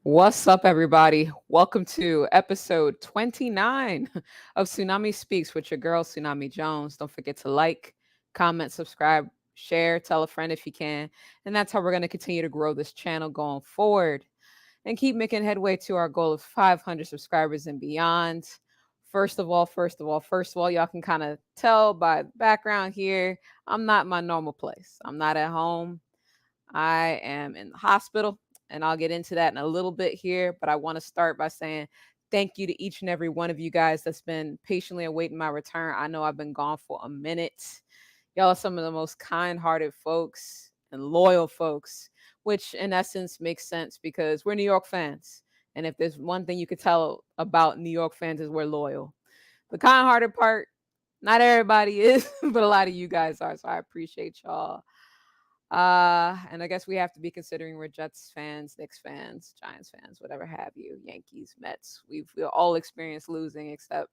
What's up, everybody? Welcome to episode 29 of Tsunami Speaks with your girl, Tsunami Jones. Don't forget to like, comment, subscribe, share, tell a friend if you can. And that's how we're going to continue to grow this channel going forward and keep making headway to our goal of 500 subscribers and beyond. First of all, y'all can kind of tell by the background here, I'm not in my normal place. I'm not at home. I am in the hospital, and I'll get into that in a little bit here. But I want to start by saying thank you to each and every one of you guys that's been patiently awaiting my return. I know I've been gone for a minute. Y'all are some of the most kind hearted folks and loyal folks, which in essence makes sense because we're New York fans. And if there's one thing you could tell about New York fans is we're loyal. The kind hearted part, not everybody is, but a lot of you guys are. So I appreciate y'all. And I guess we have to be considering we're Jets fans, Knicks fans, Giants fans, whatever have you, Yankees, Mets. We've all experienced losing, except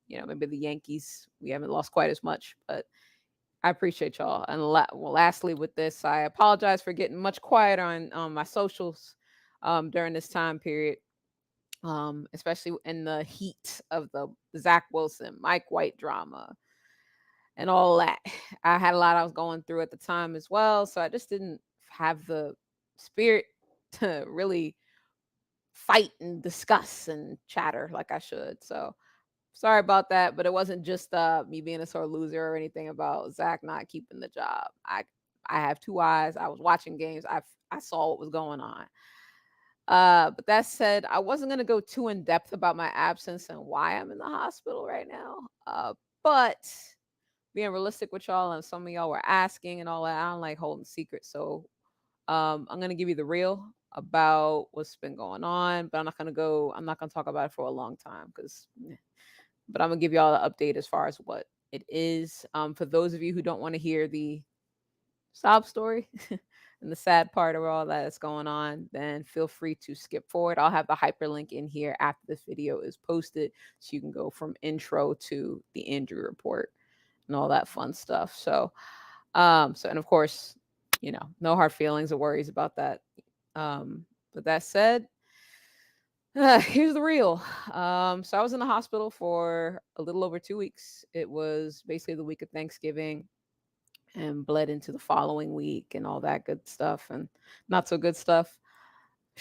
maybe the Yankees. We haven't lost quite as much, but I appreciate y'all. And lastly, with this, I apologize for getting much quieter on my socials during this time period, especially in the heat of the Zach Wilson, Mike White drama and all that. I had a lot I was going through at the time as well, so I just didn't have the spirit to really fight and discuss and chatter like I should. So sorry about that, but it wasn't just me being a sore loser or anything about Zach not keeping the job. I have two eyes. I was watching games. I saw what was going on. But that said, I wasn't gonna go too in depth about my absence and why I'm in the hospital right now. But being realistic with y'all, and some of y'all were asking and all that. I don't like holding secrets, so I'm gonna give you the real about what's been going on, but I'm not gonna talk about it for a long time because. But I'm gonna give y'all an update as far as what it is. For those of you who don't want to hear the sob story and the sad part of all that's going on, then feel free to skip forward. I'll have the hyperlink in here after this video is posted, so you can go from intro to the injury report and all that fun stuff. And of course, no hard feelings or worries about that. But that said, here's the real. So I was in the hospital for a little over 2 weeks. It was basically the week of Thanksgiving and bled into the following week and all that good stuff and not so good stuff. The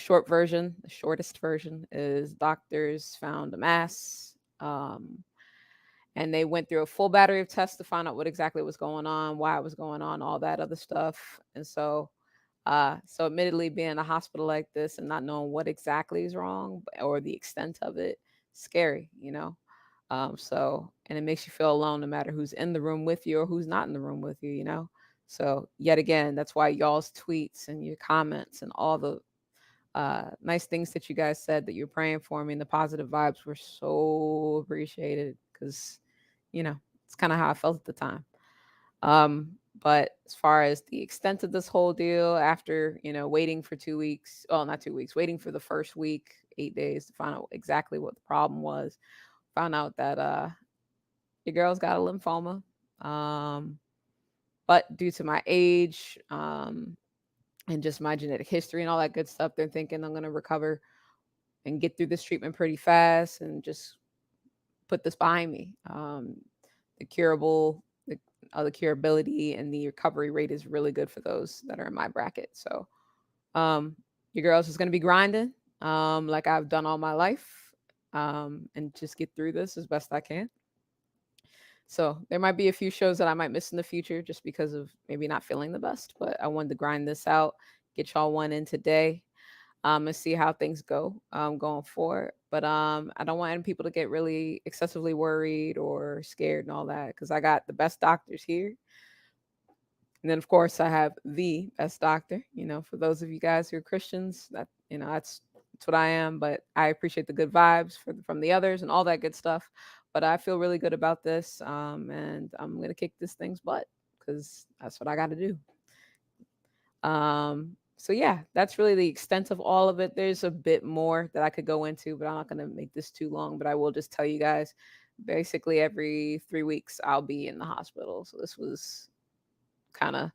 shortest version is doctors found a mass. And they went through a full battery of tests to find out what exactly was going on, why it was going on, all that other stuff. And so admittedly, being in a hospital like this and not knowing what exactly is wrong or the extent of it, scary. And it makes you feel alone no matter who's in the room with you or who's not in the room with you. So yet again, that's why y'all's tweets and your comments and all the nice things that you guys said that you're praying for me and the positive vibes were so appreciated because, it's kind of how I felt at the time. But as far as the extent of this whole deal, after, waiting for 2 weeks, well, not 2 weeks, waiting for the first week, 8 days to find out exactly what the problem was, found out that your girl's got a lymphoma. But due to my age, and just my genetic history and all that good stuff, they're thinking I'm going to recover and get through this treatment pretty fast and just put this behind me. The curable, the curability and the recovery rate is really good for those that are in my bracket. So, your girl's just going to be grinding, like I've done all my life, and just get through this as best I can. So there might be a few shows that I might miss in the future just because of maybe not feeling the best, but I wanted to grind this out, get y'all one in today, and see how things go going forward. But I don't want any people to get really excessively worried or scared and all that because I got the best doctors here. And then, of course, I have the best doctor. For those of you guys who are Christians, that's what I am. But I appreciate the good vibes from the others and all that good stuff. But I feel really good about this, and I'm gonna kick this thing's butt because that's what I got to do. So yeah, that's really the extent of all of it. There's a bit more that I could go into, but I'm not gonna make this too long. But I will just tell you guys, basically every 3 weeks I'll be in the hospital. So kind of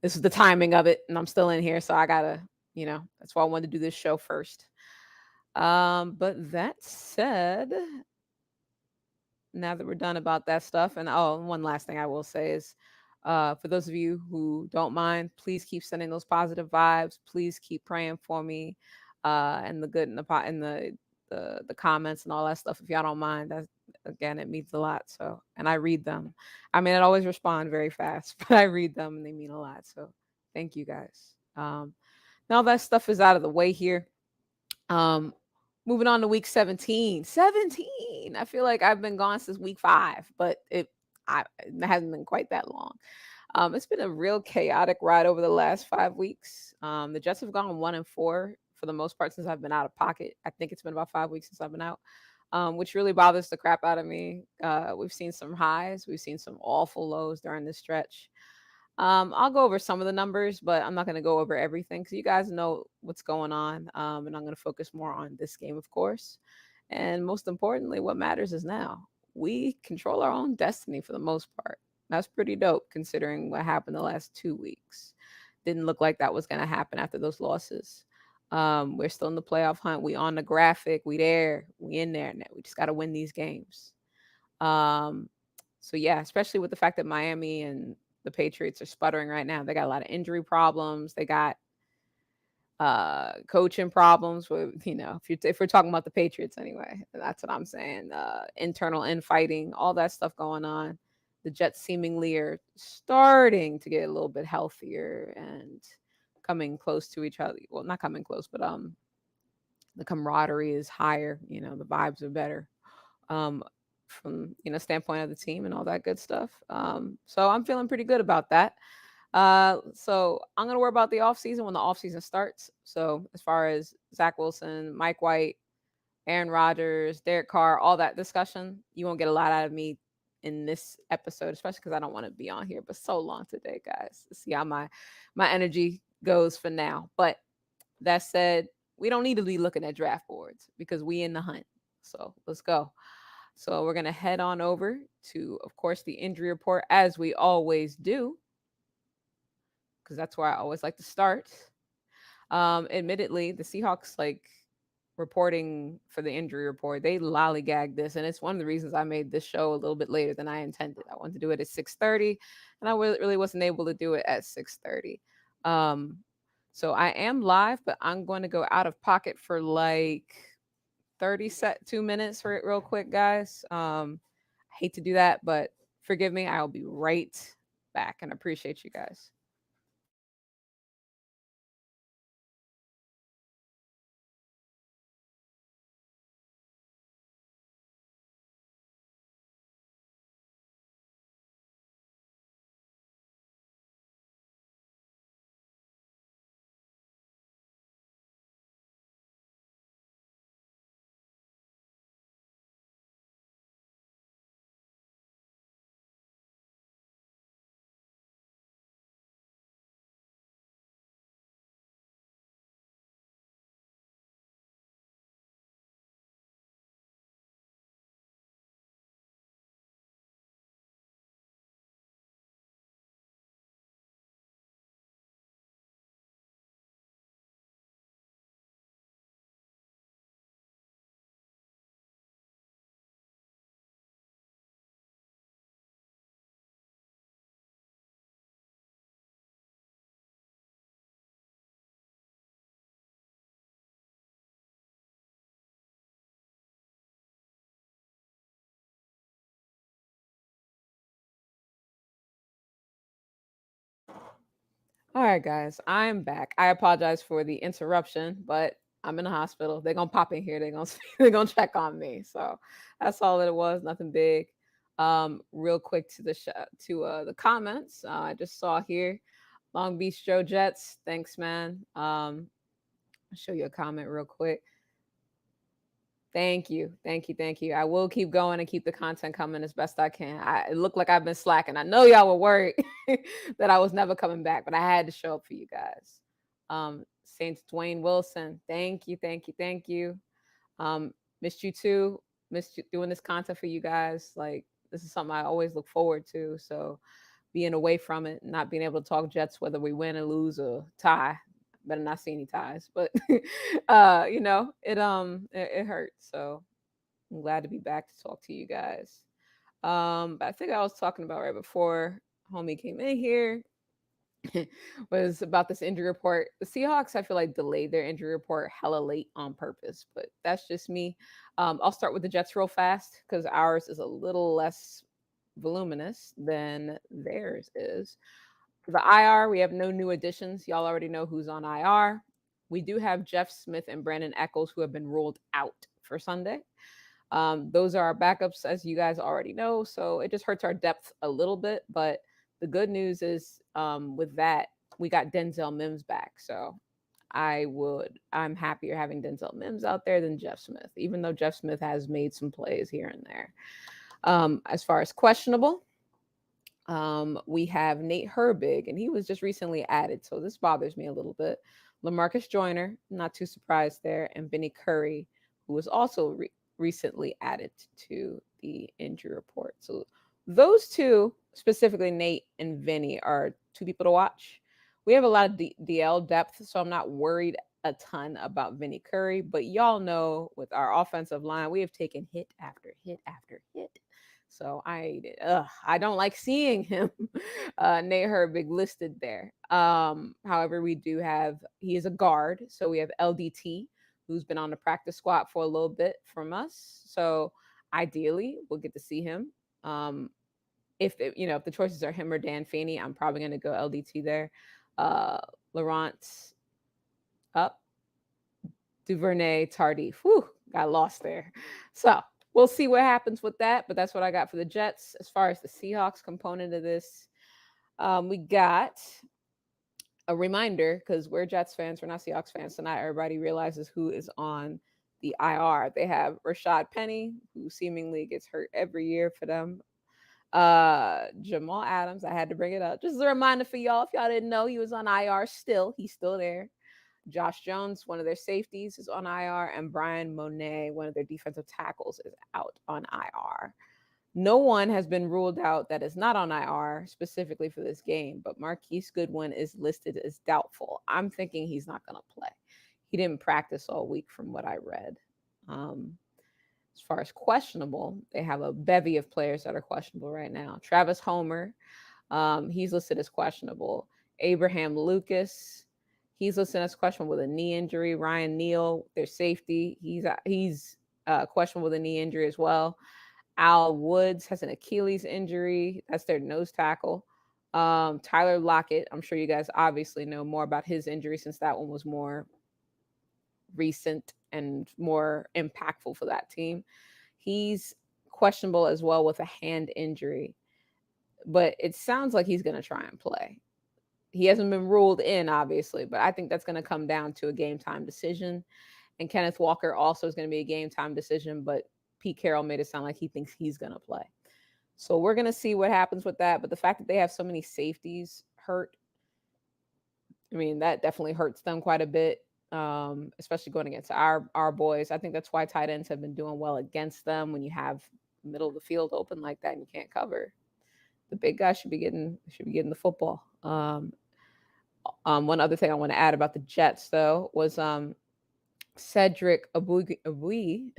this is the timing of it, and I'm still in here, so I gotta, that's why I wanted to do this show first. But that said, now that we're done about that stuff, and oh, one last thing I will say is, for those of you who don't mind, please keep sending those positive vibes. Please keep praying for me, and the good and the pot and the comments and all that stuff. If y'all don't mind, that again, it means a lot. So, and I read them. I mean, I always respond very fast, but I read them and they mean a lot. So, thank you guys. Now that stuff is out of the way here. Um, Moving on to week 17. 17. I feel like I've been gone since week 5, but it hasn't been quite that long. It's been a real chaotic ride over the last 5 weeks. The Jets have gone 1-4 for the most part since I've been out of pocket. I think it's been about 5 weeks since I've been out, which really bothers the crap out of me. We've seen some highs, we've seen some awful lows during this stretch. I'll go over some of the numbers, but I'm not going to go over everything because you guys know what's going on. And I'm going to focus more on this game, of course. And most importantly, what matters is now we control our own destiny for the most part. That's pretty dope considering what happened the last 2 weeks. Didn't look like that was going to happen after those losses. We're still in the playoff hunt. We on the graphic. We there. We in there. Now we just got to win these games. Um, so yeah, especially with the fact that Miami and the Patriots are sputtering right now. They got a lot of injury problems. They got coaching problems with, if we're talking about the Patriots anyway, that's what I'm saying. Internal infighting, all that stuff going on. The Jets seemingly are starting to get a little bit healthier and coming close to each other. Well, not coming close, but the camaraderie is higher. The vibes are better. Um, from standpoint of the team and all that good stuff. So I'm feeling pretty good about that. So I'm gonna worry about the offseason when the offseason starts. So as far as Zach Wilson, Mike White, Aaron Rodgers, Derek Carr, all that discussion, you won't get a lot out of me in this episode, especially because I don't want to be on here but so long today, guys. See how my energy goes for now. But that said, we don't need to be looking at draft boards because we in the hunt. So let's go. So we're going to head on over to, of course, the injury report as we always do, because that's where I always like to start. Admittedly, the Seahawks reporting for the injury report, they lollygagged this, and it's one of the reasons I made this show a little bit later than I intended. I wanted to do it at 6:30, and I really wasn't able to do it at 6:30. So I am live, but I'm going to go out of pocket for 2 minutes for it real quick, guys. I hate to do that, but forgive me. I'll be right back and appreciate you guys. All right, guys, I'm back. I apologize for the interruption, but I'm in the hospital. They're gonna pop in here. They're gonna they're gonna check on me. So that's all that it was. Nothing big. Real quick to the comments. I just saw here, Long Beach Joe Jets. Thanks, man. I'll show you a comment real quick. Thank you. Thank you. Thank you. I will keep going and keep the content coming as best I can. It looked like I've been slacking. I know y'all were worried that I was never coming back, but I had to show up for you guys. Saint Dwayne Wilson. Thank you. Thank you. Thank you. Missed you too. Missed you doing this content for you guys. Like, this is something I always look forward to. So being away from it, not being able to talk Jets, whether we win or lose or tie, better not see any ties. But it hurts. So I'm glad to be back to talk to you guys. But I think I was talking about right before homie came in here was about this injury report. The Seahawks, I feel like, delayed their injury report hella late on purpose, but that's just me. I'll start with the Jets real fast because ours is a little less voluminous than theirs is. The IR, we have no new additions. Y'all already know who's on IR. We do have Jeff Smith and Brandon Eccles who have been ruled out for Sunday. Those are our backups, as you guys already know. So it just hurts our depth a little bit. But the good news is with that, we got Denzel Mims back. So I'm happier having Denzel Mims out there than Jeff Smith, even though Jeff Smith has made some plays here and there. As far as questionable, we have Nate Herbig, and he was just recently added. So this bothers me a little bit. Lamarcus Joyner, not too surprised there, and Benny Curry, who was also recently added to the injury report. So those two, specifically Nate and Vinny, are two people to watch. We have a lot of DL depth, so I'm not worried a ton about Vinny Curry. But y'all know with our offensive line, we have taken hit after hit after hit. So I don't like seeing him, Nate Herbig listed there. However, he is a guard, so we have LDT, who's been on the practice squad for a little bit from us. So ideally, we'll get to see him. If the choices are him or Dan Faney, I'm probably going to go LDT there. Laurent up, Duvernay Tardif. Whew, got lost there. So we'll see what happens with that. But that's what I got for the Jets. As far as the Seahawks component of this, we got a reminder because we're Jets fans, we're not Seahawks fans. So not everybody realizes who is on the IR. They have Rashad Penny, who seemingly gets hurt every year for them. Jamal Adams, I had to bring it up. Just a reminder for y'all, if y'all didn't know, he was on IR still. He's still there. Josh Jones, one of their safeties, is on IR, and Brian Monet, one of their defensive tackles, is out on IR. No one has been ruled out that is not on IR specifically for this game, but Marquise Goodwin is listed as doubtful. I'm thinking he's not going to play. He didn't practice all week from what I read. As far as questionable, they have a bevy of players that are questionable right now. Travis Homer, he's listed as questionable. Abraham Lucas, he's listed as questionable with a knee injury. Ryan Neal, their safety, he's questionable with a knee injury as well. Al Woods has an Achilles injury. That's their nose tackle. Tyler Lockett, I'm sure you guys obviously know more about his injury since that one was more recent and more impactful for that team. He's questionable as well with a hand injury, but it sounds like he's going to try and play. He hasn't been ruled in, obviously, but I think that's going to come down to a game time decision. And Kenneth Walker also is going to be a game time decision, but Pete Carroll made it sound like he thinks he's going to play. So we're going to see what happens with that. But the fact that they have so many safeties hurt, I mean, that definitely hurts them quite a bit, especially going against our boys. I think that's why tight ends have been doing well against them. When you have the middle of the field open like that and you can't cover, the big guy should be getting the football. One other thing I want to add about the Jets, though, was Cedric Abui.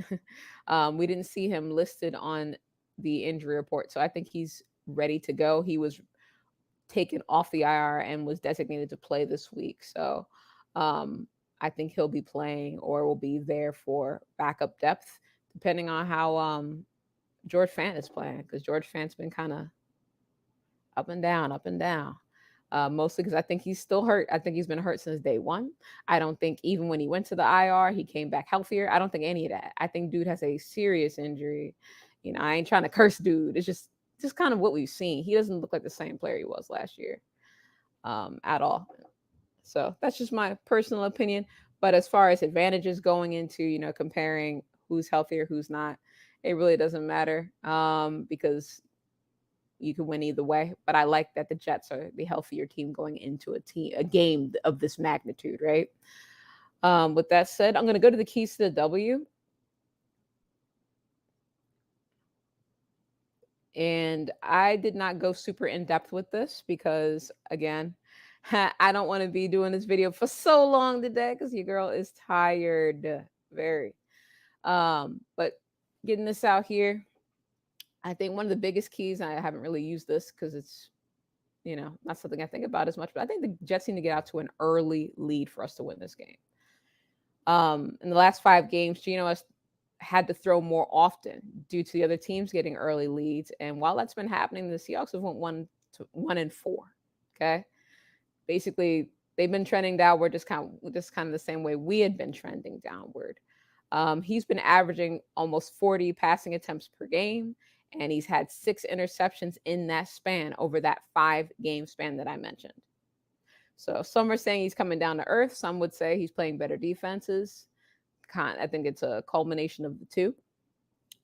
We didn't see him listed on the injury report, so I think he's ready to go. He was taken off the IR and was designated to play this week. So I think he'll be playing or will be there for backup depth, depending on how George Fant is playing, because George Fant's been kind of up and down, up and down. Mostly because I think he's still hurt. I think he's been hurt since day one. I don't think even when he went to the IR, he came back healthier. I don't think any of that. I think dude has a serious injury. I ain't trying to curse dude. It's just kind of what we've seen. He doesn't look like the same player he was last year at all. So that's just my personal opinion. But as far as advantages going into, comparing who's healthier, who's not, it really doesn't matter because you can win either way. But I like that the Jets are the healthier team going into a game of this magnitude, right? With that said, I'm going to go to the keys to the W. And I did not go super in depth with this because, again, I don't want to be doing this video for so long today because your girl is tired. Very. But getting this out here, I think one of the biggest keys, I haven't really used this because it's, not something I think about as much, but I think the Jets need to get out to an early lead for us to win this game. In the last 5 games, Geno has had to throw more often due to the other teams getting early leads. And while that's been happening, the Seahawks have went 1-4. Okay. Basically, they've been trending downward, just kind of the same way we had been trending downward. He's been averaging almost 40 passing attempts per game, and he's had 6 interceptions in that span over that 5-game span that I mentioned. So some are saying he's coming down to earth. Some would say he's playing better defenses. I think it's a culmination of the two.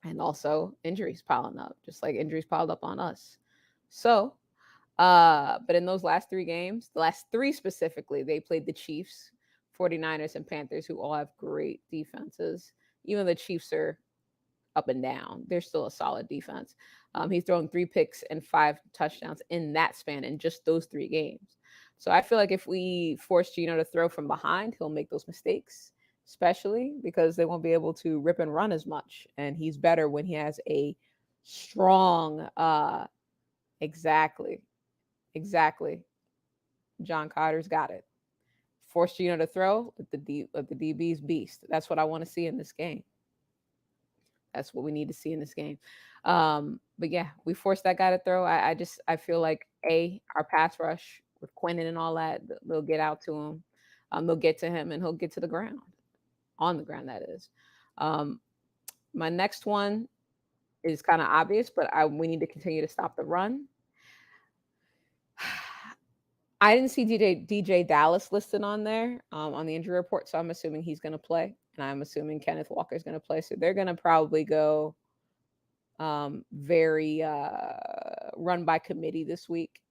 And also injuries piling up, just like injuries piled up on us. So, but in those last 3 games, the last 3 specifically, they played the Chiefs, 49ers, and Panthers, who all have great defenses. Even the Chiefs are up and down. They're still a solid defense. He's thrown 3 picks and 5 touchdowns in that span in just those 3 games. So I feel like if we force Geno to throw from behind, he'll make those mistakes, especially because they won't be able to rip and run as much. And he's better when he has a strong, exactly. John Carter's got it. Force Geno to throw, let the DB's beast. That's what I want to see in this game. That's what we need to see in this game. But yeah, we forced that guy to throw. I feel like our pass rush with Quinnen and all that, they'll get out to him. They'll get to him and he'll get to the ground, on the ground, that is. My next one is kind of obvious, but we need to continue to stop the run. I didn't see DJ Dallas listed on there on the injury report, so I'm assuming he's going to play, and I'm assuming Kenneth Walker is going to play. So they're going to probably go very run by committee this week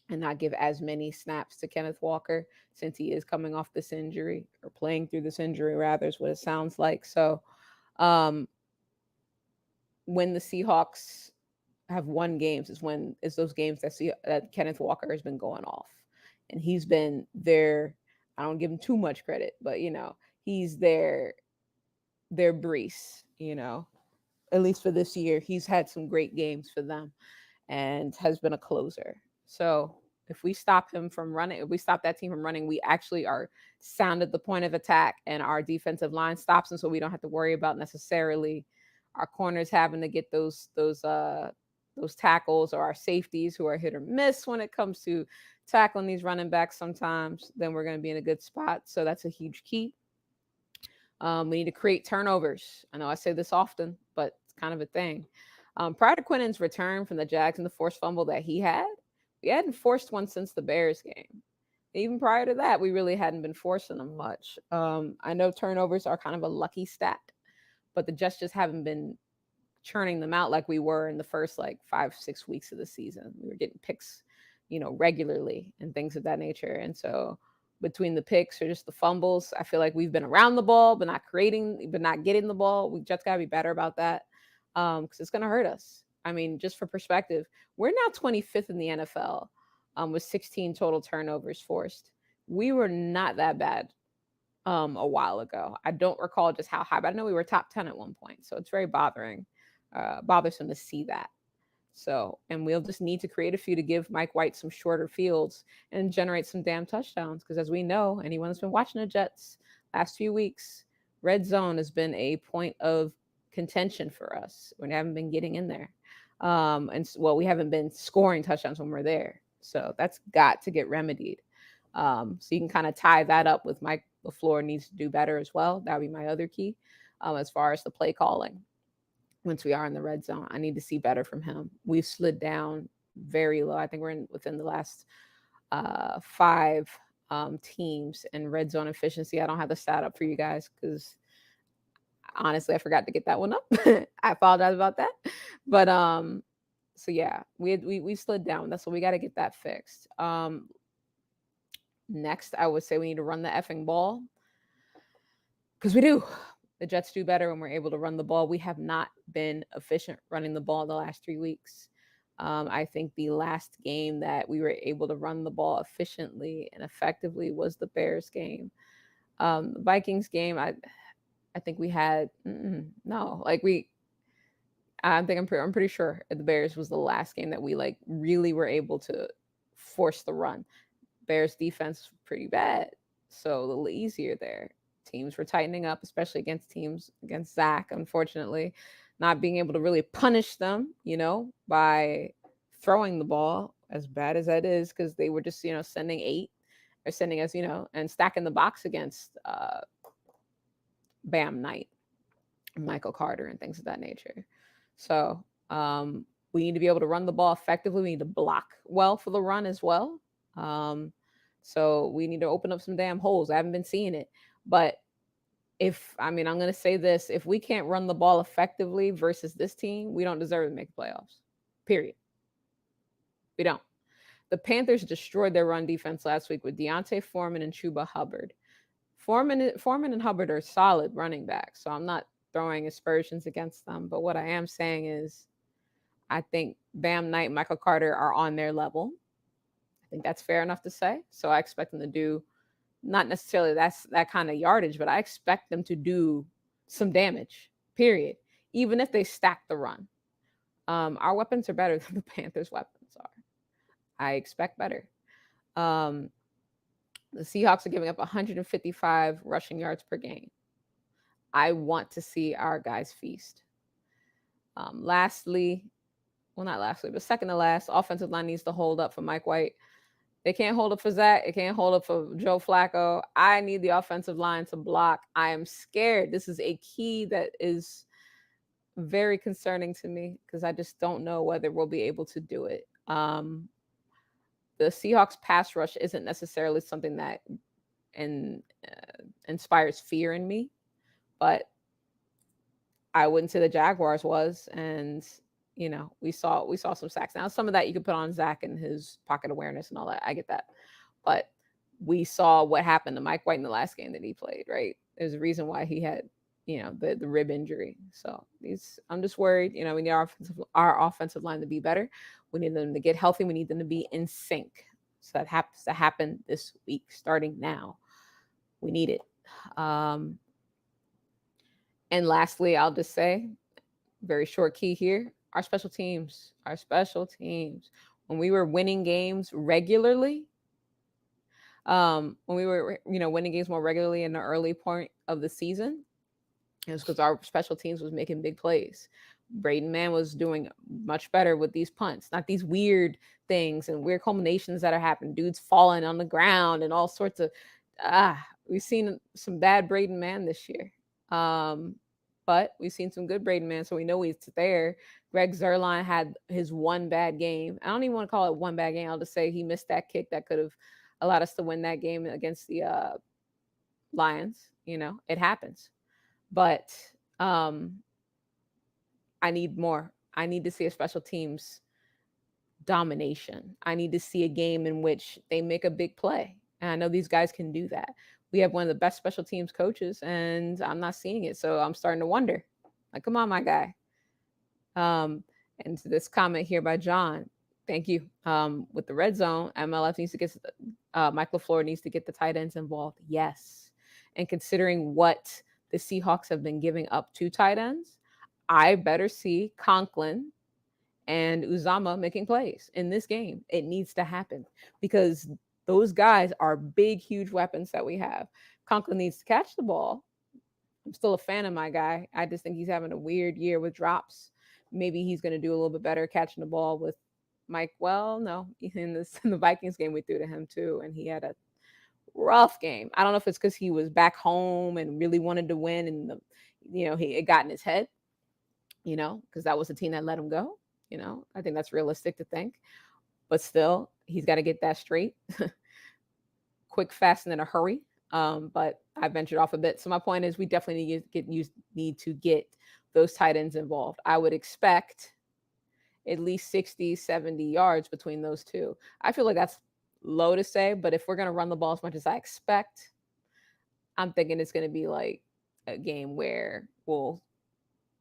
and not give as many snaps to Kenneth Walker since he is coming off this injury, or playing through this injury rather, is what it sounds like. So when the Seahawks have won games is those games that Kenneth Walker has been going off, and he's been there. I don't give him too much credit, but he's their Brees. At least for this year, he's had some great games for them, and has been a closer. So if we stop him from running, if we stop that team from running, we actually are sound at the point of attack, and our defensive line stops them, so we don't have to worry about necessarily our corners having to get those tackles, or our safeties who are hit or miss when it comes to tackling these running backs sometimes. Then we're going to be in a good spot. So that's a huge key. We need to create turnovers. I know I say this often, but it's kind of a thing. Prior to Quinnen's return from the Jags and the forced fumble that he had, we hadn't forced one since the Bears game. Even prior to that, we really hadn't been forcing them much. I know turnovers are kind of a lucky stat, but the Jets just haven't been churning them out like we were in the first 5-6 weeks of the season. We were getting picks, regularly and things of that nature. And so between the picks or just the fumbles, I feel like we've been around the ball, but not getting the ball. We just gotta be better about that, because it's gonna hurt us. I mean, just for perspective, we're now 25th in the NFL, with 16 total turnovers forced. We were not that bad a while ago. I don't recall just how high, but I know we were top 10 at one point. So it's very bothersome to see that. So, and we'll just need to create a few to give Mike White some shorter fields and generate some damn touchdowns. Because as we know, anyone that's been watching the Jets last few weeks, red zone has been a point of contention for us. We haven't been getting in there. We haven't been scoring touchdowns when we're there. So that's got to get remedied. So you can kind of tie that up with Mike LaFleur needs to do better as well. That would be my other key, as far as the play calling. Once we are in the red zone, I need to see better from him. We've slid down very low. I think we're within the last 5 teams in red zone efficiency. I don't have the stat up for you guys because honestly, I forgot to get that one up. I apologize about that. But so yeah, we slid down. That's what we got to get that fixed. Next, I would say we need to run the effing ball, because we do. The Jets do better when we're able to run the ball. We have not been efficient running the ball the last 3 weeks. I think the last game that we were able to run the ball efficiently and effectively was the Bears game. The Vikings game, I think we had no, like we. I'm pretty sure the Bears was the last game that we like really were able to force the run. Bears defense was pretty bad, so a little easier there. Teams were tightening up, especially against teams against Zach. Unfortunately, not being able to really punish them, by throwing the ball as bad as that is, because they were just sending eight or sending us, and stacking the box against Bam Knight, Michael Carter, and things of that nature. So we need to be able to run the ball effectively. We need to block well for the run as well. Um, so we need to open up some damn holes. I haven't been seeing it. But I'm going to say this, if we can't run the ball effectively versus this team, we don't deserve to make the playoffs. Period. We don't. The Panthers destroyed their run defense last week with Deontay Foreman and Chuba Hubbard. Foreman and Hubbard are solid running backs, so I'm not throwing aspersions against them. But what I am saying is I think Bam Knight, Michael Carter are on their level. I think that's fair enough to say. So I expect them to do not necessarily that kind of yardage, but I expect them to do some damage, period, even if they stack the run. Our weapons are better than the Panthers' weapons are. I expect better. The Seahawks are giving up 155 rushing yards per game. I want to see our guys feast. Lastly, well, not lastly, but second to last, offensive line needs to hold up for Mike White. They can't hold up for Zach. It can't hold up for Joe Flacco. I need the offensive line to block. I am scared. This is a key that is very concerning to me because I just don't know whether we'll be able to do it. The Seahawks pass rush isn't necessarily something that inspires fear in me, but I wouldn't say the Jaguars was, and we saw some sacks. Now some of that you could put on Zach and his pocket awareness and all that. I get that, but we saw what happened to Mike White in the last game that he played. Right, there's a reason why he had the rib injury. So I'm just worried. We need our offensive line to be better. We need them to get healthy. We need them to be in sync. So that happens to happen this week, starting now. We need it. And lastly, I'll just say, very short key here, our special teams. When we were winning games regularly, when we were, winning games more regularly in the early point of the season, it was because our special teams was making big plays. Braden Mann was doing much better with these punts, not these weird things and weird culminations that are happening. Dudes falling on the ground and all sorts of, we've seen some bad Braden Mann this year. But we've seen some good Braden Mann, so we know he's there. Greg Zuerlein had his one bad game. I don't even want to call it one bad game. I'll just say he missed that kick that could have allowed us to win that game against the Lions. It happens. But I need more. I need to see a special teams domination. I need to see a game in which they make a big play. And I know these guys can do that. We have one of the best special teams coaches, and I'm not seeing it. So I'm starting to wonder, like, come on, my guy. And to this comment here by John, thank you. With the red zone, MLF needs to get, Mike LaFleur needs to get the tight ends involved. Yes. And considering what the Seahawks have been giving up to tight ends, I better see Conklin and Uzama making plays in this game. It needs to happen because those guys are big, huge weapons that we have. Conklin needs to catch the ball. I'm still a fan of my guy. I just think he's having a weird year with drops. Maybe he's going to do a little bit better catching the ball with Mike. Well, no, in the Vikings game we threw to him too, and he had a rough game. I don't know if it's because he was back home and really wanted to win, and it got in his head. Because that was the team that let him go. I think that's realistic to think, but still, he's got to get that straight. Quick, fast, and in a hurry. But I ventured off a bit. So my point is, we definitely need to get those tight ends involved. I would expect at least 60, 70 yards between those two. I feel like that's low to say, but if we're going to run the ball as much as I expect, I'm thinking it's going to be like a game where we'll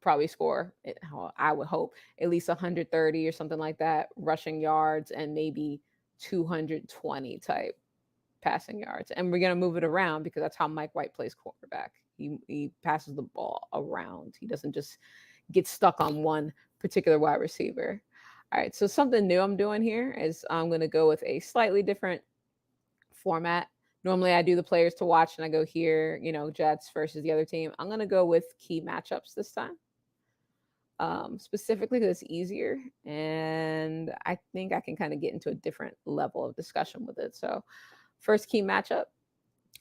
probably score, I would hope, at least 130 or something like that rushing yards and maybe 220 type passing yards. And we're going to move it around because that's how Mike White plays quarterback. He passes the ball around. He doesn't just get stuck on one particular wide receiver. All right, so something new I'm doing here is I'm going to go with a slightly different format. Normally I do the players to watch and I go here, Jets versus the other team. I'm going to go with key matchups this time. Specifically because it's easier and I think I can kind of get into a different level of discussion with it. So first key matchup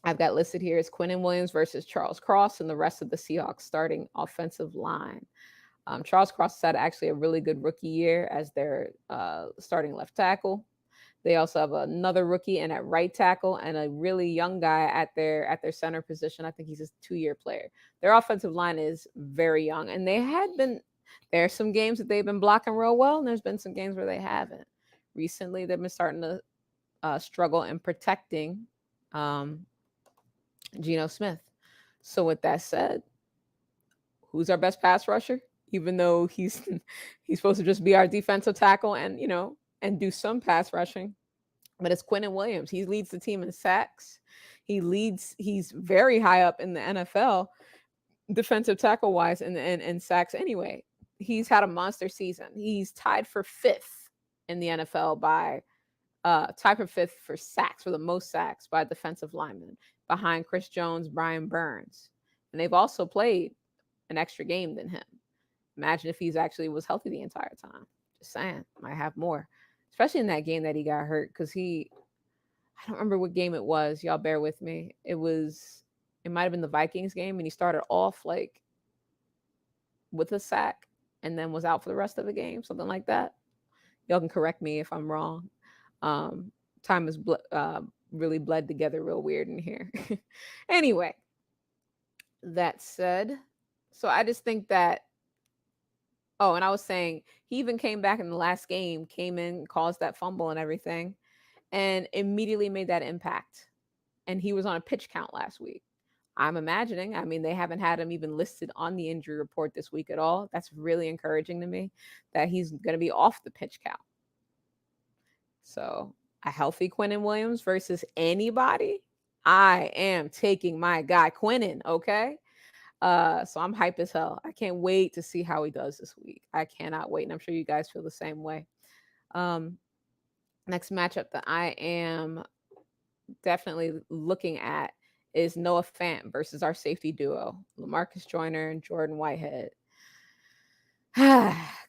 I've got listed here is Quinnen Williams versus Charles Cross and the rest of the Seahawks starting offensive line. Charles Cross had actually a really good rookie year as their starting left tackle. They also have another rookie in at right tackle and a really young guy at their center position. I think he's a 2-year player. Their offensive line is very young, and there's some games that they've been blocking real well, and there's been some games where they haven't. Recently, they've been starting to struggle in protecting Geno Smith. So with that said, who's our best pass rusher? Even though he's supposed to just be our defensive tackle and do some pass rushing, but it's Quinnen Williams. He leads the team in sacks. He's very high up in the NFL defensive tackle wise and sacks anyway. He's had a monster season. He's tied for 5th in the NFL by tied for 5th for sacks, for the most sacks by defensive linemen, behind Chris Jones, Brian Burns. And they've also played an extra game than him. Imagine if he's actually was healthy the entire time. Just saying, might have more, especially in that game that he got hurt because I don't remember what game it was. Y'all bear with me. It might have been the Vikings game, and he started off like with a sack and then was out for the rest of the game, something like that. Y'all can correct me if I'm wrong. Time is really bled together real weird in here. Anyway, that said, so I just think that. Oh, and I was saying he even came back in the last game, came in, caused that fumble and everything, and immediately made that impact. And he was on a pitch count last week. I'm imagining, they haven't had him even listed on the injury report this week at all. That's really encouraging to me that he's going to be off the pitch count. So a healthy Quinnen Williams versus anybody, I am taking my guy Quinnen, okay? So I'm hype as hell. I can't wait to see how he does this week. I cannot wait, and I'm sure you guys feel the same way. Next matchup that I am definitely looking at is Noah Fant versus our safety duo, LaMarcus Joyner and Jordan Whitehead.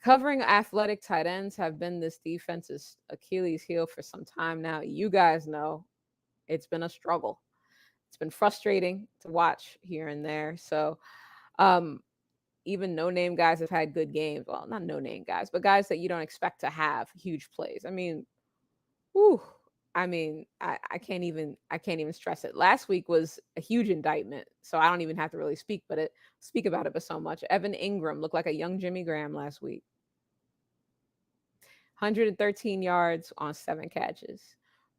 Covering athletic tight ends have been this defense's Achilles heel for some time now. You guys know it's been a struggle. It's been frustrating to watch here and there. So even no-name guys have had good games. Well, not no-name guys, but guys that you don't expect to have huge plays. I can't even stress it. Last week was a huge indictment, so I don't even have to really speak about it but so much. Evan Ingram looked like a young Jimmy Graham last week. 113 yards on 7 catches.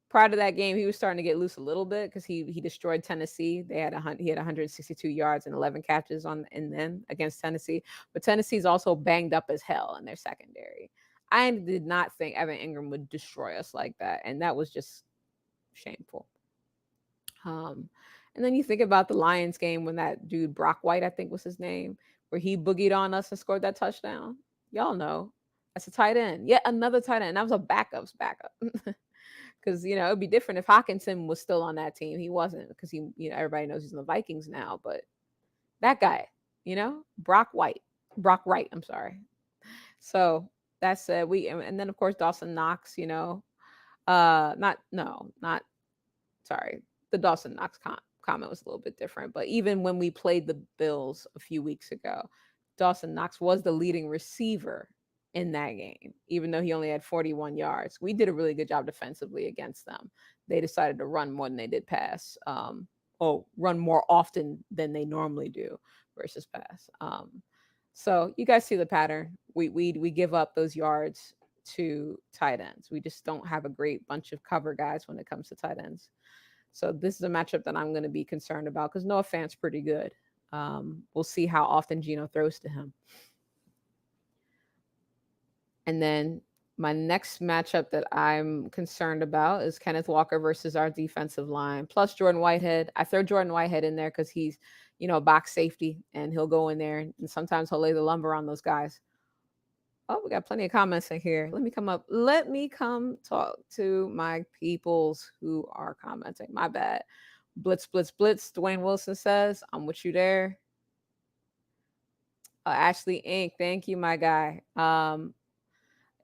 Prior to that game, he was starting to get loose a little bit because he destroyed Tennessee. He had 162 yards and 11 catches against Tennessee. But Tennessee's also banged up as hell in their secondary. I did not think Evan Ingram would destroy us like that, and that was just shameful. And then you think about the Lions game when that dude Brock White, I think was his name, where he boogied on us and scored that touchdown. Y'all know that's a tight end. Yet another tight end. That was a backup's backup. Because it would be different if Hawkinson was still on that team. He wasn't because everybody knows he's in the Vikings now. But that guy, Brock Wright. I'm sorry. So that said, and then of course Dawson Knox. The Dawson Knox comment was a little bit different. But even when we played the Bills a few weeks ago, Dawson Knox was the leading receiver in that game, even though he only had 41 yards. We did a really good job defensively against them. They decided to run more than they did pass, run more often than they normally do versus pass. So you guys see the pattern. We give up those yards to tight ends. We just don't have a great bunch of cover guys when it comes to tight ends. So this is a matchup that I'm going to be concerned about because Noah Fant's pretty good. We'll see how often Gino throws to him. And then my next matchup that I'm concerned about is Kenneth Walker versus our defensive line, plus Jordan Whitehead. I throw Jordan Whitehead in there because he's, box safety, and he'll go in there and sometimes he'll lay the lumber on those guys. Oh, we got plenty of comments in here. Let me come up. Let me come talk to my peoples who are commenting. My bad. Blitz, blitz, blitz. Dwayne Wilson says, I'm with you there. Ashley Inc., thank you, my guy.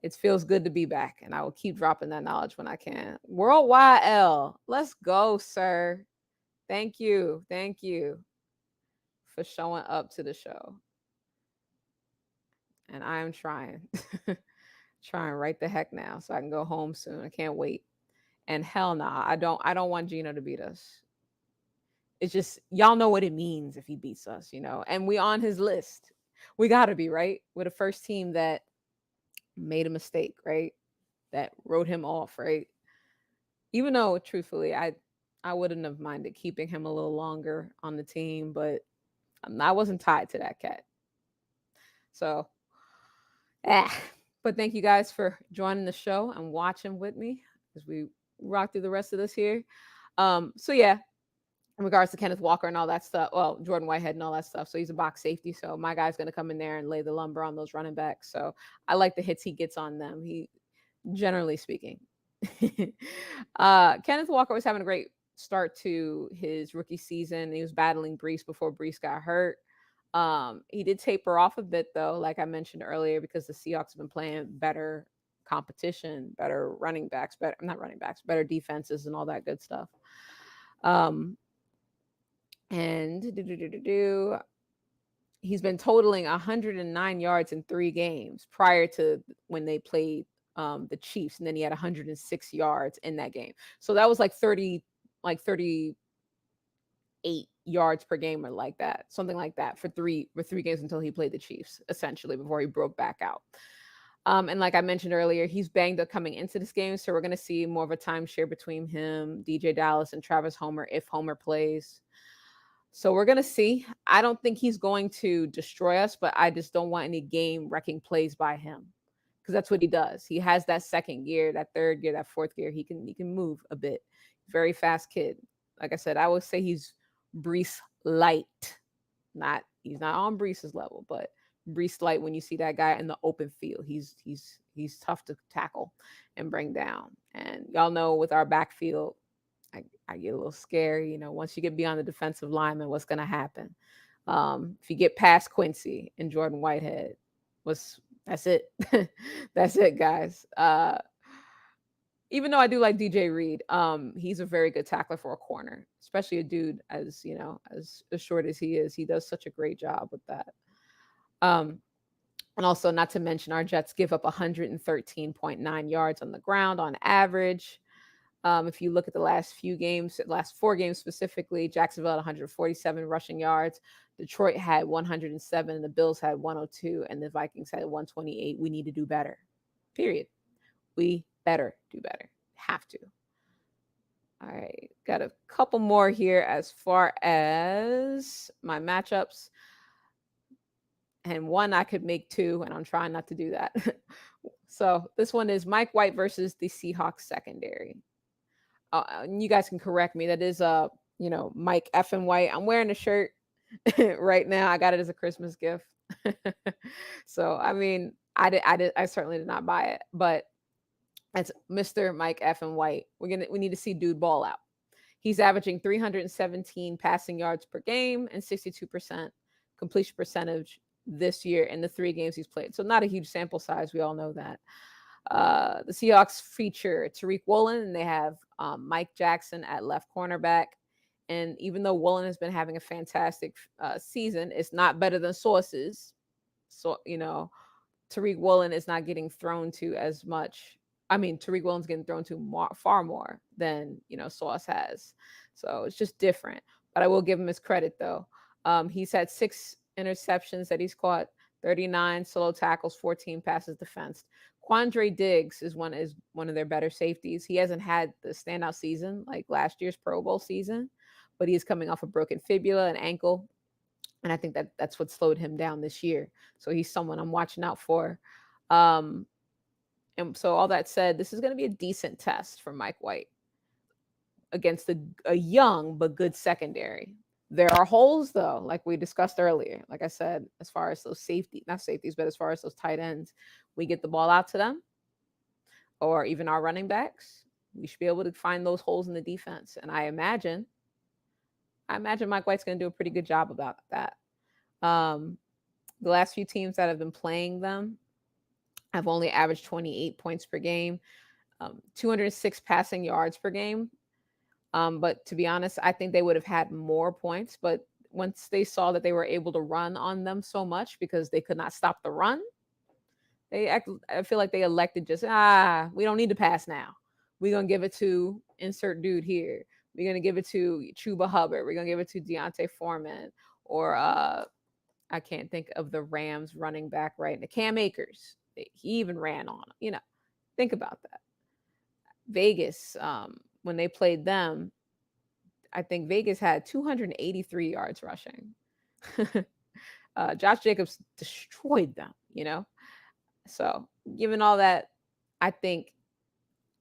It feels good to be back, and I will keep dropping that knowledge when I can. Worldwide L, let's go, sir. Thank you. Thank you for showing up to the show. And I am trying. Trying right the heck now so I can go home soon. I can't wait. And hell nah, I don't want Gino to beat us. It's just y'all know what it means if he beats us, and we on his list. We gotta be, right? We're the first team that made a mistake, right? That wrote him off, right? Even though truthfully, I wouldn't have minded keeping him a little longer on the team, but I wasn't tied to that cat. So but thank you guys for joining the show and watching with me as we rock through the rest of this here. So yeah, in regards to Kenneth Walker and all that stuff, well, Jordan Whitehead and all that stuff. So he's a box safety. So my guy's going to come in there and lay the lumber on those running backs. So I like the hits he gets on them. He, generally speaking, Kenneth Walker was having a great start to his rookie season. He was battling Brees before Brees got hurt. He did taper off a bit though, like I mentioned earlier, because the Seahawks have been playing better competition, better running backs, better not running backs, better defenses and all that good stuff. And he's been totaling 109 yards in 3 games prior to when they played the Chiefs, and then he had 106 yards in that game. So that was like 38 yards per game or like that, something like that for three games until he played the Chiefs, essentially, before he broke back out. And like I mentioned earlier, he's banged up coming into this game, so we're going to see more of a timeshare between him, DJ Dallas, and Travis Homer if Homer plays. So we're going to see. I don't think he's going to destroy us, but I just don't want any game-wrecking plays by him, because that's what he does. He has that second gear, that third gear, that fourth gear. He can move a bit. Very fast kid. Like I said, I would say he's Brees light. He's not on Brees's level, but Brees light. When you see that guy in the open field, he's tough to tackle and bring down. And y'all know with our backfield, I get a little scary. Once you get beyond the defensive lineman, what's going to happen? If you get past Quincy and Jordan Whitehead, that's it. That's it, guys. Even though I do like DJ Reed, he's a very good tackler for a corner, especially a dude as short as he is. He does such a great job with that. And also, not to mention, our Jets give up 113.9 yards on the ground on average. If you look at the last 4 games specifically, Jacksonville had 147 rushing yards. Detroit had 107, the Bills had 102, and the Vikings had 128. We need to do better. Period. We better do better. Have to. All right. Got a couple more here as far as my matchups. And one I could make 2, and I'm trying not to do that. So this one is Mike White versus the Seahawks secondary. You guys can correct me. That is Mike effing White. I'm wearing a shirt right now. I got it as a Christmas gift. So I mean, I certainly did not buy it, but it's Mr. Mike effing White. We need to see dude ball out. He's averaging 317 passing yards per game and 62% completion percentage this year in the 3 games he's played. So not a huge sample size. We all know that. The Seahawks feature Tariq Woolen, and they have Mike Jackson at left cornerback. And even though Woolen has been having a fantastic season, it's not better than Sauce's. So, Tariq Woolen is not getting thrown to as much. I mean, Tariq Woolen's getting thrown to far more than, Sauce has. So it's just different. But I will give him his credit, though. He's had 6 interceptions that he's caught, 39 solo tackles, 14 passes defensed. Quandre Diggs is one of their better safeties. He hasn't had the standout season like last year's Pro Bowl season, but he's coming off a broken fibula and ankle. and I think that that's what slowed him down this year. So he's someone I'm watching out for. Um, and so all that said, this is going to be a decent test for Mike White against a young but good secondary. There are holes though, like we discussed earlier. Like I said, as far as those not safeties, but as far as those tight ends, we get the ball out to them, or even our running backs. We should be able to find those holes in the defense. And I imagine Mike White's going to do a pretty good job about that. Um, the last few teams that have been playing them have only averaged 28 points per game, 206 passing yards per game. But to be honest, I think they would have had more points. But once they saw that they were able to run on them so much because they could not stop the run, I feel like they elected just, we don't need to pass now. We're going to give it to insert dude here. We're going to give it to Chuba Hubbard. We're going to give it to Deontay Foreman, or I can't think of the Rams running back right now, Cam Akers. He even ran on him. Think about that. Vegas, when they played them, I think Vegas had 283 yards rushing. Josh Jacobs destroyed them. So, given all that, I think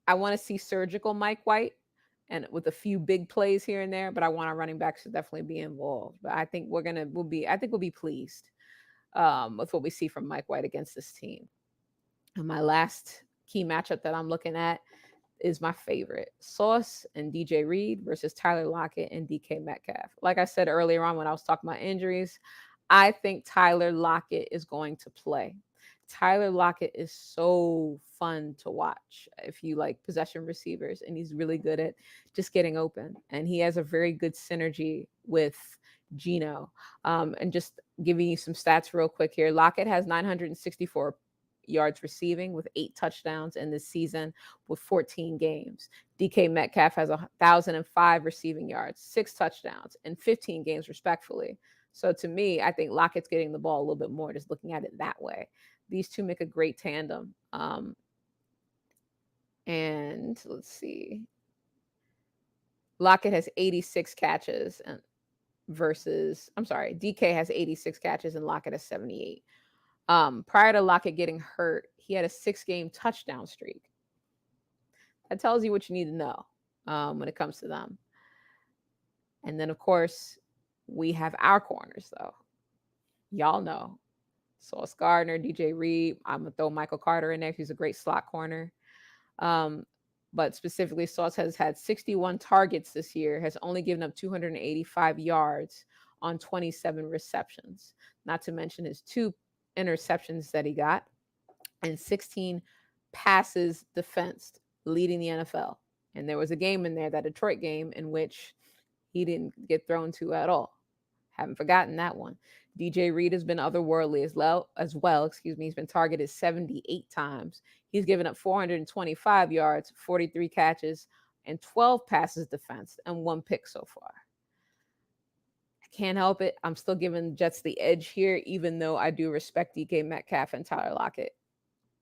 I want to see surgical Mike White and with a few big plays here and there, but I want our running backs to definitely be involved. But I think we'll be pleased with what we see from Mike White against this team. And my last key matchup that I'm looking at is my favorite: Sauce and DJ Reed versus Tyler Lockett and DK Metcalf. Like I said earlier on when I was talking about injuries, I think Tyler Lockett is going to play. Tyler Lockett is so fun to watch if you like possession receivers, and he's really good at just getting open. And he has a very good synergy with Geno. And just giving you some stats real quick here: Lockett has 964 yards receiving with 8 touchdowns in this season with 14 games. DK Metcalf has 1,005 receiving yards, 6 touchdowns, and 15 games respectfully. So to me, I think Lockett's getting the ball a little bit more, just looking at it that way. These two make a great tandem. And let's see. Lockett has 86 catches DK has 86 catches and Lockett has 78. Prior to Lockett getting hurt, he had a 6-game touchdown streak. That tells you what you need to know when it comes to them. And then, of course, we have our corners, though. Y'all know Sauce Gardner, DJ Reed. I'm going to throw Michael Carter in there. He's a great slot corner. But specifically, Sauce has had 61 targets this year, has only given up 285 yards on 27 receptions, not to mention his 2 interceptions that he got and 16 passes defensed, leading the NFL. And there was a game in there, that Detroit game, in which he didn't get thrown to at all. Haven't forgotten that one. DJ Reed has been otherworldly as well. He's been targeted 78 times. He's given up 425 yards, 43 catches, and 12 passes defensed, and 1 pick so far. I can't help it. I'm still giving Jets the edge here, even though I do respect DK Metcalf and Tyler Lockett.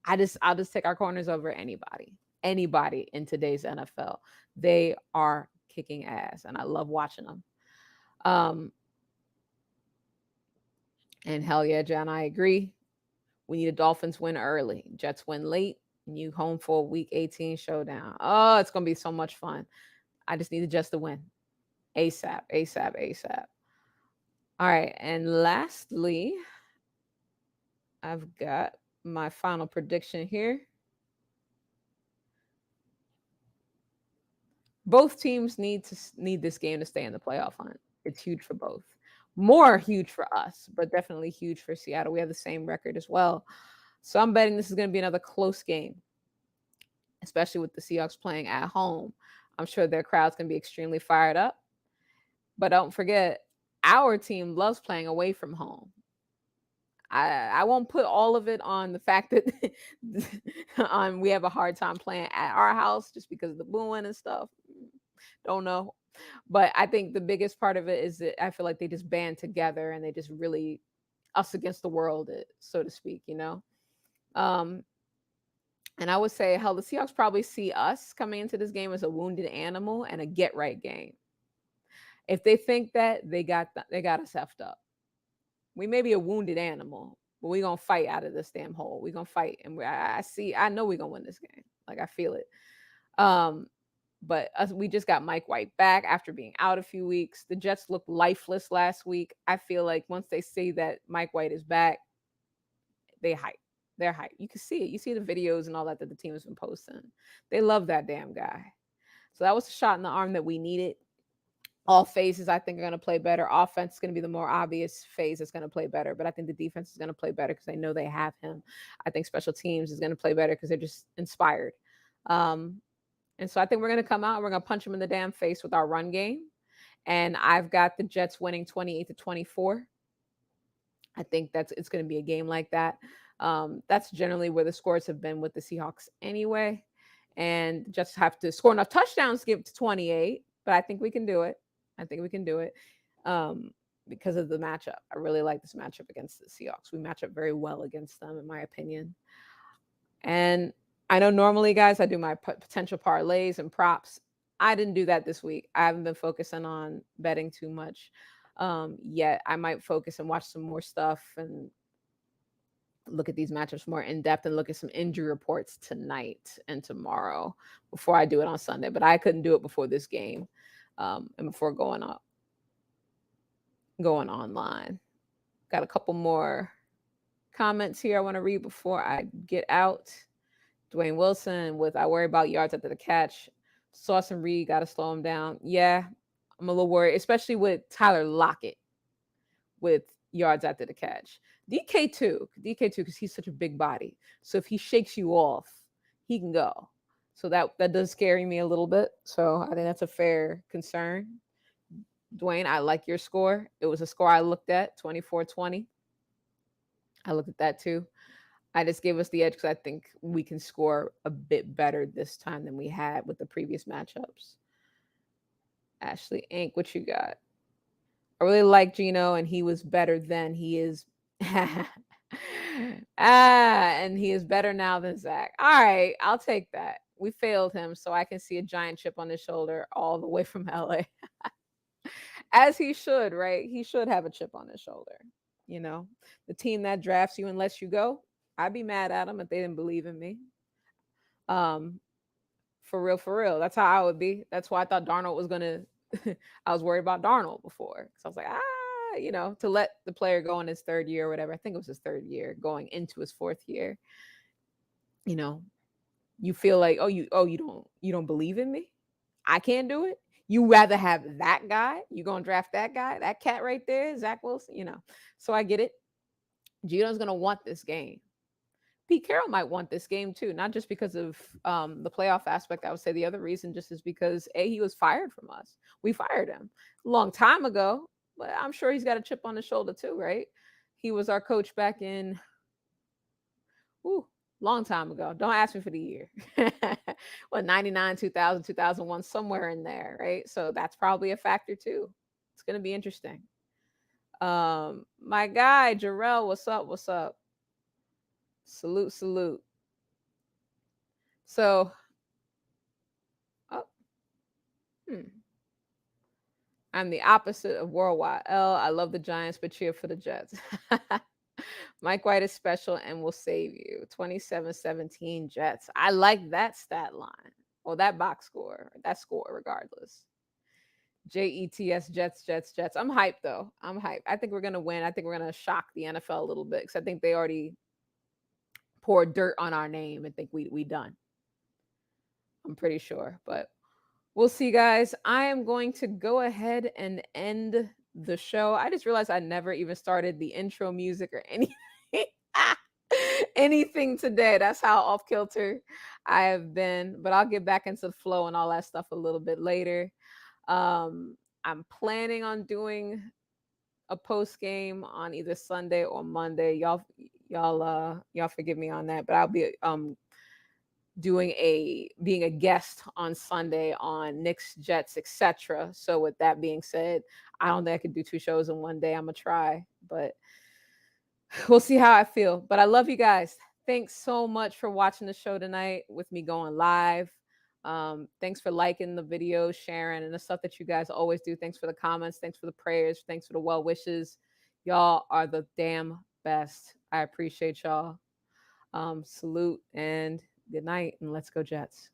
I'll just take our corners over anybody in today's NFL. They are kicking ass, and I love watching them. And hell yeah, John, I agree. We need a Dolphins win early. Jets win late. And you home for Week 18 showdown. Oh, it's going to be so much fun. I just need the Jets to win. ASAP. All right. And lastly, I've got my final prediction here. Both teams need this game to stay in the playoff hunt. It's huge for both. More huge for us, but definitely huge for Seattle. We have the same record as well. So I'm betting this is going to be another close game, especially with the Seahawks playing at home. I'm sure their crowd's going to be extremely fired up. But don't forget, our team loves playing away from home. I won't put all of it on the fact that we have a hard time playing at our house just because of the booing and stuff. Don't know. But I think the biggest part of it is that I feel like they just band together and they just really us against the world, so to speak, And I would say, hell, the Seahawks probably see us coming into this game as a wounded animal and a get right game. If they think that, they got us effed up. We may be a wounded animal, but we gonna fight out of this damn hole. We gonna fight, and I know we gonna win this game. Like I feel it. Um, but we just got Mike White back after being out a few weeks. The Jets looked lifeless last week. I feel like once they see that Mike White is back, they hype. They're hype. You can see it. You see the videos and all that the team has been posting. They love that damn guy. So that was a shot in the arm that we needed. All phases, I think, are going to play better. Offense is going to be the more obvious phase that's going to play better, but I think the defense is going to play better because they know they have him. I think special teams is going to play better because they're just inspired. And so I think we're going to come out and we're going to punch them in the damn face with our run game. And I've got the Jets winning 28-24. I think it's going to be a game like that. That's generally where the scores have been with the Seahawks anyway. And just have to score enough touchdowns to get to 28, but I think we can do it. I think we can do it because of the matchup. I really like this matchup against the Seahawks. We match up very well against them, in my opinion. And I know normally, guys, I do my potential parlays and props. I didn't do that this week. I haven't been focusing on betting too much yet. I might focus and watch some more stuff and look at these matchups more in depth and look at some injury reports tonight and tomorrow before I do it on Sunday. But I couldn't do it before this game and before going online. Got a couple more comments here I want to read before I get out. Dwayne Wilson with I worry about yards after the catch. Sauce and Reed got to slow him down. Yeah, I'm a little worried, especially with Tyler Lockett with yards after the catch. DK too, because he's such a big body. So if he shakes you off, he can go. So that does scare me a little bit. So I think that's a fair concern. Dwayne, I like your score. It was a score I looked at, 24-20. I looked at that too. I just gave us the edge because I think we can score a bit better this time than we had with the previous matchups. Ashley Inc., what you got? I really like Gino, and he was better then. He is and he is better now than Zach. All right, I'll take that. We failed him, so I can see a giant chip on his shoulder all the way from LA. As he should, right? He should have a chip on his shoulder. You know, the team that drafts you and lets you go, I'd be mad at them if they didn't believe in me. For real. That's how I would be. That's why I thought Darnold was gonna. I was worried about Darnold before, so I was like, to let the player go in his third year or whatever. I think it was his third year, going into his fourth year. You feel like, you don't believe in me. I can't do it. You rather have that guy. You gonna draft that guy, that cat right there, Zach Wilson. So I get it. Gino's gonna want this game. Pete Carroll might want this game too, not just because of the playoff aspect. I would say the other reason just is because he was fired from us. We fired him a long time ago, but I'm sure he's got a chip on his shoulder too, right? He was our coach back in, long time ago. Don't ask me for the year. 99, 2000, 2001, somewhere in there, right? So that's probably a factor too. It's going to be interesting. My guy, Jarrell, what's up? Salute. So, I'm the opposite of Worldwide L. I love the Giants, but cheer for the Jets. Mike White is special and will save you. 27-17 Jets. I like that stat line. Or that box score. That score, regardless. Jets, Jets. I'm hyped, though. I'm hyped. I think we're going to win. I think we're going to shock the NFL a little bit because I think they already poured dirt on our name and think we done. I'm pretty sure. But we'll see, guys. I am going to go ahead and end the show. I just realized I never even started the intro music or anything today. That's how off kilter I have been. But I'll get back into the flow and all that stuff a little bit later. I'm planning on doing a post game on either Sunday or Monday. Y'all forgive me on that, but I'll be being a guest on Sunday on Knicks, Jets, etc. So with that being said, I don't think I could do 2 shows in one day. I'm gonna try, but we'll see how I feel. But I love you guys. Thanks so much for watching the show tonight with me going live. Thanks for liking the video, sharing, and the stuff that you guys always do. Thanks for the comments. Thanks for the prayers. Thanks for the well wishes. Y'all are the damn best. I appreciate y'all. Salute and good night, and let's go Jets.